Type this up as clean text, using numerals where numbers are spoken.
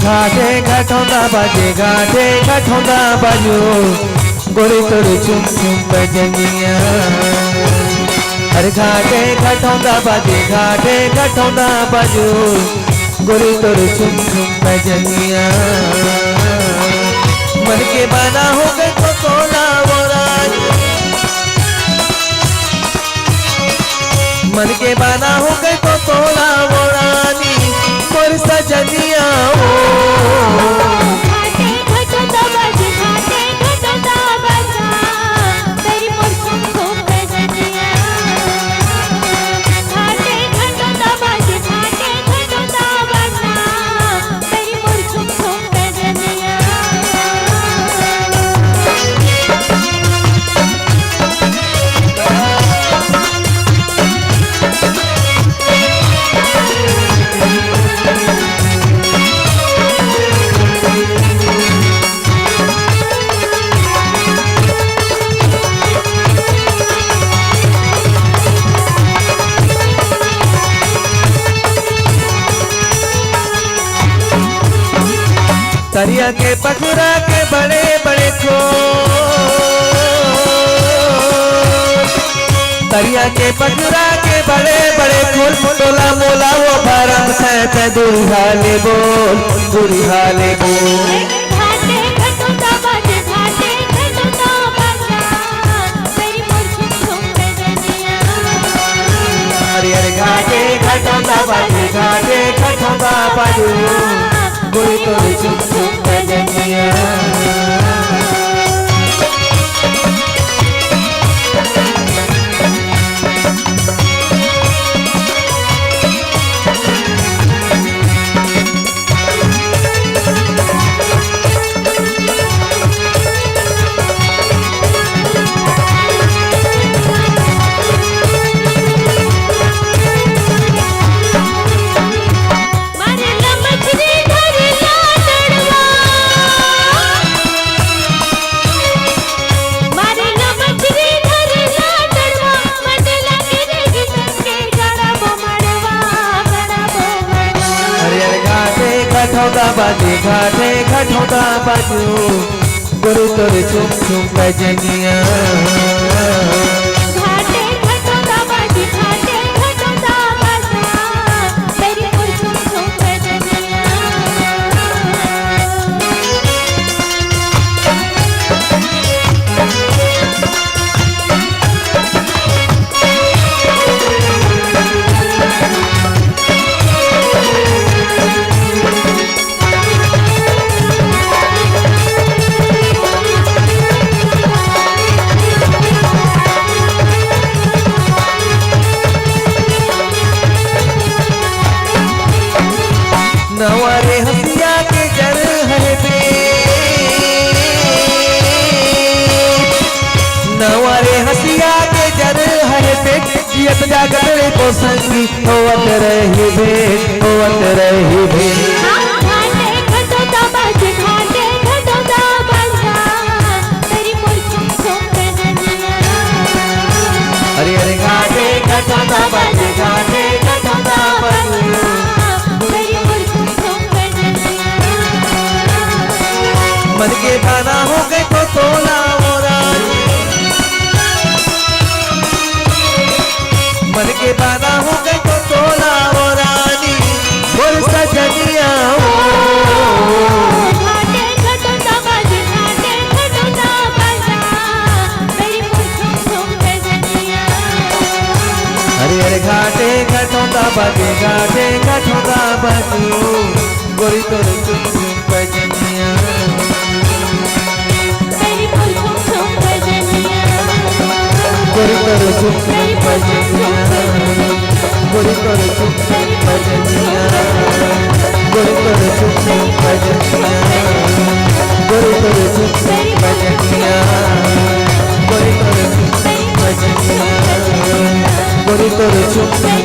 घाटे घटौंदा बाजे घाटे घटौंदा बाजो गोरी तोर चुम चुम बजनिया। अरे घाटे घटौंदा बाजे घाटे घटौंदा बाजो गोरी तोर चुम चुम बजनिया। मन के बाना हो गए तो तोला मोरानी, मन के बाना हो गए तो तोला मोरानी मोर सजनिया। घाटे घटौंदा बाजे घाटे घटौंदा बाजा तेरी मोर चुम चुम बजनिया। घाटे घटौंदा बाजे घाटे घटौंदा बाजा तेरी मोर चुम चुम बजनिया। तरिया के पखुरा के बड़े बड़े खोल, तरिया के पखुरा के बड़े बड़े खोल तोला मोला वो भरम से दुरिहा ले बोल दुरिहा ले बोल। घाटे घटौंदा बाजे घाटे घटौंदा बाजा तेरी मोर चुम चुम बजनिया। अरे अरे घाटे घटौंदा बाजे घाटे घटौंदा बाजो गोरी तोर चुम चुम बजनिया। घटौंदा बाजे घाटे घटौंदा बाजो गोरी तोर चुम चुम बजनिया। घाटे घटौंदा बाजे घाटे घटौंदा बाजा तेरी मोर चुम चुम बजनिया। नवारे हसिया के जर है बे, नवारे हसिया के जर है बे जियत जागत रे को संगी होवत रही भेंट होवत रही भेंट। घाटे घटौंदा बाजे घाटे घटौंदा बाजा तेरी मोर चुम चुम बजनिया। अरे अरे घाटे घटौंदा बाजे घाटे घटौंदा बाजो तेरी मोर चुम चुम बजनिया। मन के बाना हो गए तो तोला मोरानी, मन के बाना हो गए तो तोला मोरानी मोर सजनिया। घाटे घटौंदा बाजे घाटे घटौंदा बाजा तेरी मोर चुम चुम बजनिया। अरे अरे घाटे घटौंदा बाजे घाटे घटौंदा बाजो गोरी तोर चुम चुम बजनिया। तेरी मोर चुम चुम बजनिया। गोरी तोर चुम चुम बजनिया। गोरी तोर चुम चुम बजनिया। गोरी तोर चुम चुम बजनिया। गोरी तोर चुम चुम बजनिया। गोरी तोर चुम चुम बजनिया। गोरी तोर चुम चुम